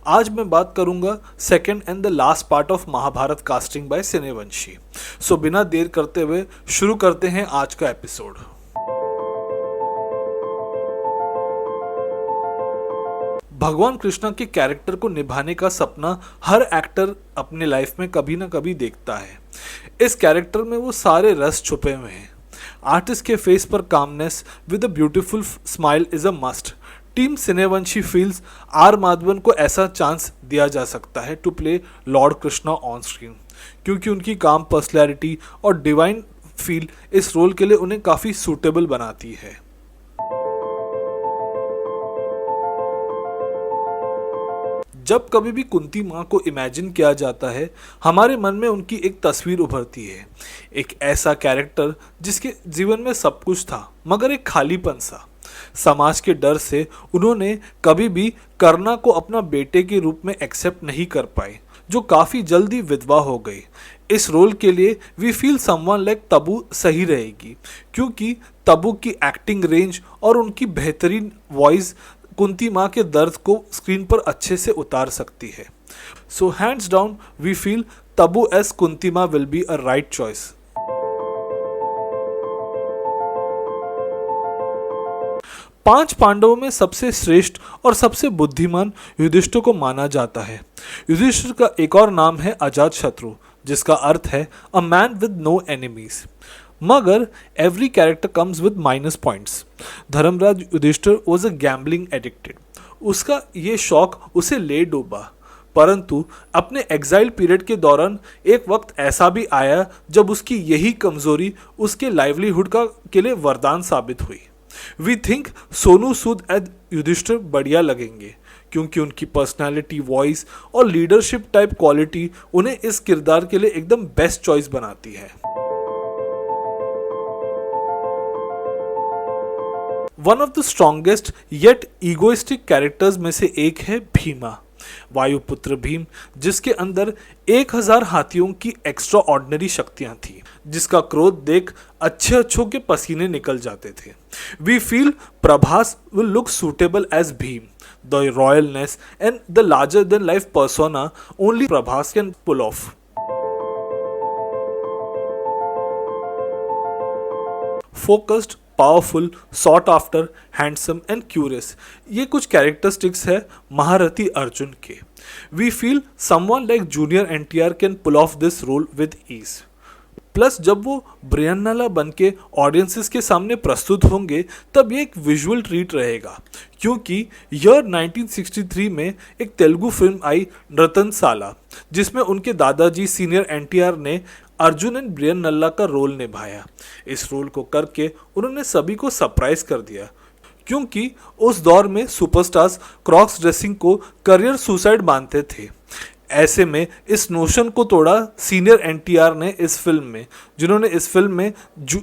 आज मैं बात करूंगा second and the last part of Mahabharat casting by Cinevanshi. So बिना देर करते हुए शुरू करते हैं आज का एपिसोड। भगवान कृष्णा के कैरेक्टर को निभाने का सपना हर एक्टर अपने लाइफ में कभी ना कभी देखता है। इस कैरेक्टर में वो सारे रस छुपे हुए हैं। आर्टिस्ट के फेस पर calmness with a beautiful smile is a must. Team Cinevanshi feels R Madhavan को ऐसा चांस दिया जा सकता है to play lord Krishna on screen, क्योंकि उनकी काम पर्सनैलिटी और डिवाइन फील इस रोल के लिए उन्हें काफ़ी सूटेबल बनाती है। जब कभी भी कुंती माँ को इमेजिन किया जाता है, हमारे मन में उनकी एक तस्वीर उभरती है। एक ऐसा कैरेक्टर जिसके जीवन में सब कुछ था मगर एक खालीपन सा। समाज के डर से उन्होंने कभी भी कर्णा को अपना बेटे के रूप में एक्सेप्ट नहीं कर पाए, जो काफ़ी जल्दी विधवा हो गई। इस रोल के लिए we feel someone like Tabu सही रहेगी, क्योंकि तब्बू की एक्टिंग रेंज और उनकी बेहतरीन वॉइस कुंती माँ के दर्द को स्क्रीन पर अच्छे से उतार सकती है। So hands down we feel Tabu as Kunti माँ will be a right choice. पांच पांडवों में सबसे श्रेष्ठ और सबसे बुद्धिमान युधिष्ठिर को माना जाता है। युधिष्ठिर का एक और नाम है अजात शत्रु, जिसका अर्थ है a man with no enemies. मगर every character comes with minus points. Dharmaraj Yudhishthir was a gambling addicted. उसका ये शौक उसे ले डूबा, परंतु अपने एग्जाइल पीरियड के दौरान एक वक्त ऐसा भी आया जब उसकी यही कमजोरी उसके लाइवलीहुड के लिए वरदान साबित हुई। We think Sonu Sood as Yudhishthir बढ़िया लगेंगे, क्योंकि उनकी पर्सनालिटी, वॉइस और लीडरशिप टाइप क्वालिटी उन्हें इस किरदार के लिए एकदम बेस्ट चॉइस बनाती है। One of the strongest yet egoistic characters में से एक है भीमा, वायुपुत्र भीम, जिसके अंदर 1000 हाथियों की एक्स्ट्रा ऑर्डिनरी शक्तियां थी, जिसका क्रोध देख अच्छों के पसीने निकल जाते थे। We feel Prabhas will look suitable as Bhim. The royalness and the larger than life persona only Prabhas can pull off. Focused, powerful, sought after, handsome and curious, ये कुछ कैरेक्टरिस्टिक्स है महारथी अर्जुन के। We feel someone like junior NTR can pull off this role with ease. Plus जब वो ब्रियन्नाला बन के audiences के सामने प्रस्तुत होंगे तब ये एक विजुअल ट्रीट रहेगा, क्योंकि ईयर 1963 में एक तेलुगु फिल्म आई नृतनशाला, जिसमें उनके दादाजी सीनियर एनटीआर ने अर्जुन एंड ब्रियन्नाला का रोल निभाया। इस रोल को करके उन्होंने सभी को सरप्राइज कर दिया, क्योंकि उस दौर में सुपरस्टार्स क्रॉस ड्रेसिंग को करियर सुसाइड मानते थे। ऐसे में इस नोशन को तोड़ा सीनियर एनटीआर ने इस फिल्म में, जिन्होंने इस फिल्म में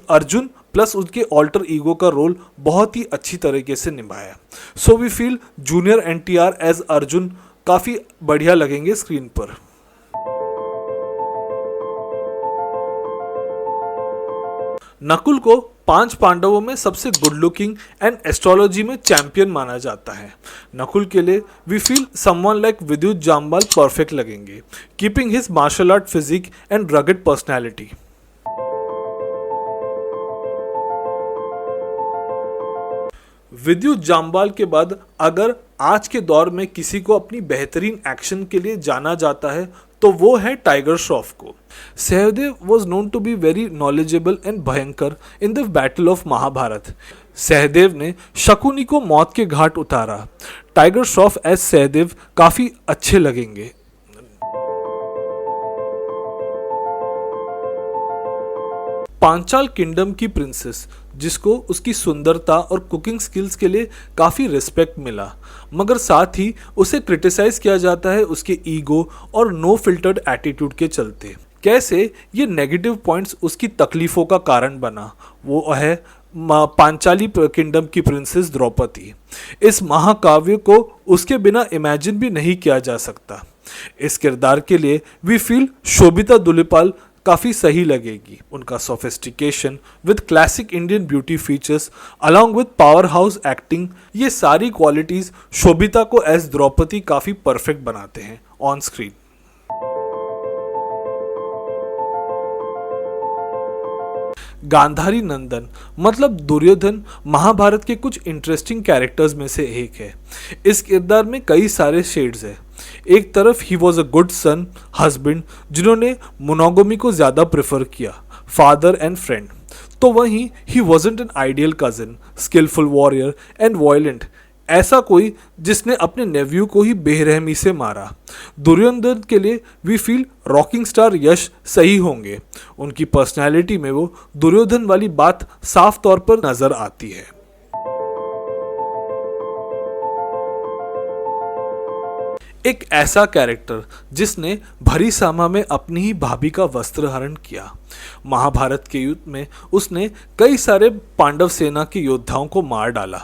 अर्जुन प्लस उनके ऑल्टर ईगो का रोल बहुत ही अच्छी तरीके से निभाया। So we feel junior NTR as Arjun काफ़ी बढ़िया लगेंगे स्क्रीन पर। नकुल को 5 पांडवों में सबसे गुड लुकिंग एंड एस्ट्रोलॉजी में चैंपियन माना जाता है। नकुल के लिए we feel someone like Vidyut Jammwal perfect लगेंगे, keeping his martial art physique and rugged personality. Vidyut Jammwal के बाद अगर आज के दौर में किसी को अपनी बेहतरीन एक्शन के लिए जाना जाता है तो वो है टाइगर श्रॉफ को। Sahadev was known to be very knowledgeable and भयंकर in the battle of Mahabharat. Sahadev ने शकुनी को मौत के घाट उतारा। टाइगर श्रॉफ एज सहदेव काफ़ी अच्छे लगेंगे। पांचाल किंगडम की प्रिंसेस, जिसको उसकी सुंदरता और कुकिंग स्किल्स के लिए काफ़ी रिस्पेक्ट मिला, मगर साथ ही उसे क्रिटिसाइज किया जाता है उसके ईगो और नो फिल्टर्ड एटीट्यूड के चलते। कैसे ये नेगेटिव पॉइंट्स उसकी तकलीफ़ों का कारण बना, वो है पांचाली किंगडम की प्रिंसेस द्रौपदी। इस महाकाव्य को उसके बिना इमेजिन भी नहीं किया जा सकता। इस किरदार के लिए वी फील शोभिता दुलिपाल काफ़ी सही लगेगी। उनका sophistication with classic Indian beauty features along with power house acting, ये सारी क्वालिटीज़ शोभिता को एज द्रौपदी काफ़ी परफेक्ट बनाते हैं ऑन स्क्रीन। गांधारी नंदन मतलब दुर्योधन महाभारत के कुछ इंटरेस्टिंग कैरेक्टर्स में से एक है। इस किरदार में कई सारे शेड्स हैं। एक तरफ he was a good son, husband जिन्होंने मोनोगमी को ज़्यादा प्रेफर किया, फादर एंड फ्रेंड। तो वहीं he wasn't an ideal cousin, skilful warrior and violent, ऐसा कोई जिसने अपने नेव्यू को ही बेरहमी से मारा। दुर्योधन के लिए वी फील रॉकिंग स्टार यश सही होंगे। उनकी पर्सनैलिटी में वो दुर्योधन वाली बात साफ तौर पर नजर आती है। एक ऐसा कैरेक्टर जिसने भरी सामा में अपनी ही भाभी का वस्त्र हरण किया। महाभारत के युद्ध में उसने कई सारे पांडव सेना के योद्धाओं को मार डाला,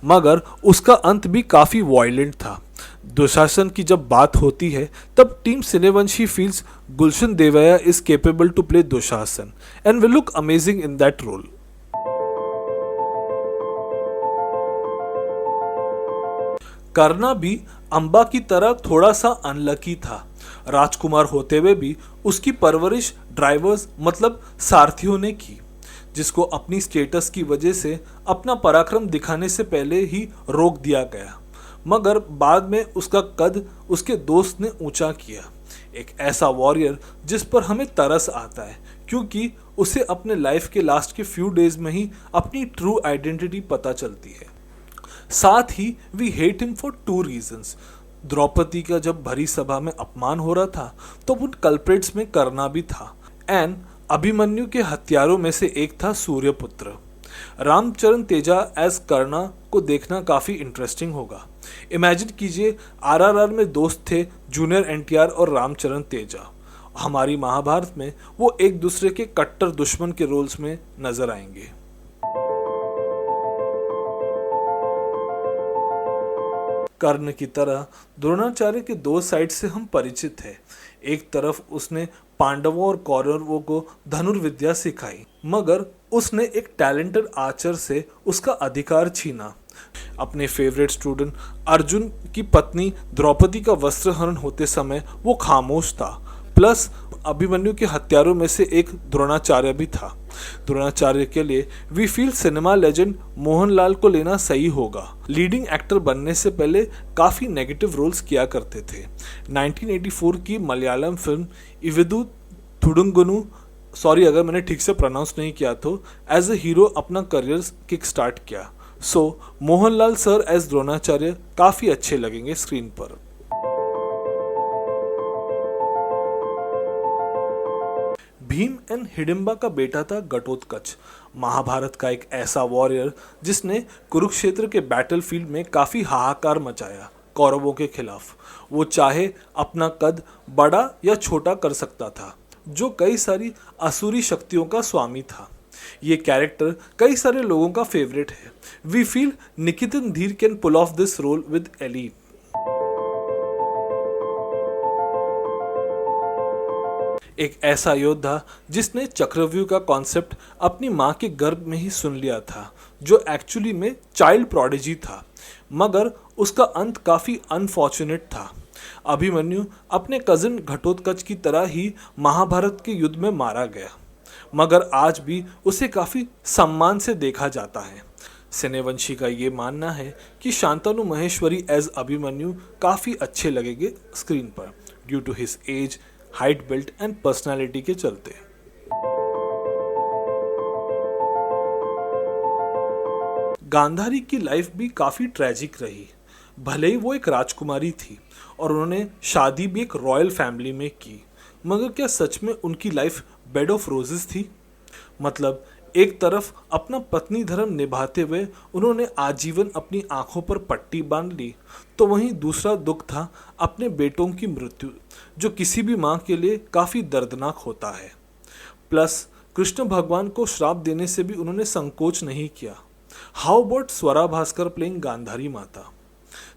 मगर उसका अंत भी काफ़ी वॉयलेंट था। दुशासन की जब बात होती है तब team Cinevanshi feels Gulshan Devaiah is capable to play Dushasan and will look amazing in that role. Karna भी अंबा की तरह थोड़ा सा अनलकी था। राजकुमार होते हुए भी उसकी परवरिश ड्राइवर्स मतलब सारथियों ने की, जिसको अपनी स्टेटस की वजह से अपना पराक्रम दिखाने से पहले ही रोक दिया गया, मगर बाद में उसका कद उसके दोस्त ने ऊंचा किया। एक ऐसा वॉरियर जिस पर हमें तरस आता है, क्योंकि उसे अपने लाइफ के लास्ट के फ्यू डेज में ही अपनी ट्रू आइडेंटिटी पता चलती है। साथ ही we hate him for two reasons. Draupadi का जब भरी सभा में अपमान हो रहा था तो उन कल्प्रिट्स में कर्णा भी था, एंड अभिमन्यु के हत्यारों में से एक था सूर्यपुत्र। रामचरण तेजा एज कर्णा को देखना काफ़ी इंटरेस्टिंग होगा। इमेजिन कीजिए आरआरआर में दोस्त थे जूनियर एनटीआर और रामचरण तेजा। हमारी महाभारत में वो एक दूसरे के कट्टर दुश्मन के रोल्स में नजर आएंगे। कर्ण की तरह द्रोणाचार्य के दो साइड से हम परिचित हैं। एक तरफ उसने पांडवों और कौरवों को धनुर्विद्या सिखाई, मगर उसने एक टैलेंटेड आर्चर से उसका अधिकार छीना। अपने फेवरेट स्टूडेंट अर्जुन की पत्नी द्रौपदी का वस्त्रहरण होते समय वो खामोश था। प्लस अभिमन्यु के हत्यारों में से एक द्रोणाचार्य भी था। द्रोणाचार्य के लिए we feel cinema legend Mohanlal को लेना सही होगा। लीडिंग एक्टर बनने से पहले काफ़ी नेगेटिव रोल्स किया करते थे। 1984 की मलयालम फिल्म इविदु थुडुंगनु, सॉरी अगर मैंने ठीक से प्रोनाउंस नहीं किया तो, एज ए हीरो अपना करियर किक स्टार्ट किया। सो मोहनलाल सर एज द्रोणाचार्य काफ़ी अच्छे लगेंगे स्क्रीन पर। भीम एंड हिडिंबा का बेटा था घटोत्कच, महाभारत का एक ऐसा वॉरियर जिसने कुरुक्षेत्र के बैटलफील्ड में काफ़ी हाहाकार मचाया कौरवों के खिलाफ। वो चाहे अपना कद बड़ा या छोटा कर सकता था, जो कई सारी असुरी शक्तियों का स्वामी था। ये कैरेक्टर कई सारे लोगों का फेवरेट है। We feel Nikitin Dheer can pull off this role with ease. एक ऐसा योद्धा जिसने चक्रव्यूह का कॉन्सेप्ट अपनी माँ के गर्भ में ही सुन लिया था, जो एक्चुअली में चाइल्ड प्रोडिजी था, मगर उसका अंत काफ़ी अनफॉर्चुनेट था। अभिमन्यु अपने कजिन घटोत्कच की तरह ही महाभारत के युद्ध में मारा गया, मगर आज भी उसे काफ़ी सम्मान से देखा जाता है। सिनेवंशी का ये मानना है कि शांतनु महेश्वरी एज अभिमन्यु काफ़ी अच्छे लगेंगे स्क्रीन पर due to his age, height, built and personality के चलते। गांधारी की लाइफ भी काफ़ी ट्रेजिक रही। भले ही वो एक राजकुमारी थी और उन्होंने शादी भी एक रॉयल फैमिली में की, मगर क्या सच में उनकी लाइफ बेड ऑफ रोजेस थी? मतलब एक तरफ अपना पत्नी धर्म निभाते हुए उन्होंने आजीवन अपनी आंखों पर पट्टी बांध ली, तो वहीं दूसरा दुख था अपने बेटों की मृत्यु, जो किसी भी माँ के लिए काफ़ी दर्दनाक होता है। प्लस कृष्ण भगवान को श्राप देने से भी उन्होंने संकोच नहीं किया। How about Swara Bhaskar playing Gandhari माता?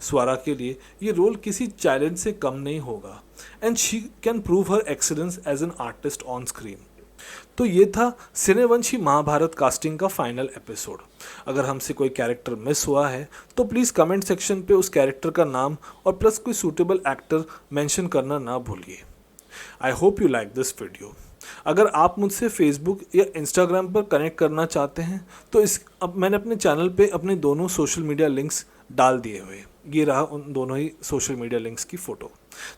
स्वरा के लिए ये रोल किसी चैलेंज से कम नहीं होगा and she can prove her excellence as an artist on screen. तो ये था सिनेवंशी महाभारत कास्टिंग का फाइनल एपिसोड। अगर हमसे कोई कैरेक्टर मिस हुआ है तो प्लीज़ कमेंट सेक्शन पे उस कैरेक्टर का नाम और प्लस कोई सूटेबल एक्टर मेंशन करना ना भूलिए। I hope you like this video. अगर आप मुझसे फेसबुक या इंस्टाग्राम पर कनेक्ट करना चाहते हैं तो अब मैंने अपने चैनल पे अपने दोनों सोशल मीडिया लिंक्स डाल दिए हुए। ये रहा उन दोनों ही सोशल मीडिया लिंक्स की फ़ोटो।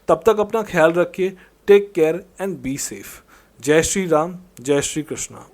तब तक अपना ख्याल रखिए। Take care and be safe. जय श्री राम, जय श्री कृष्णा।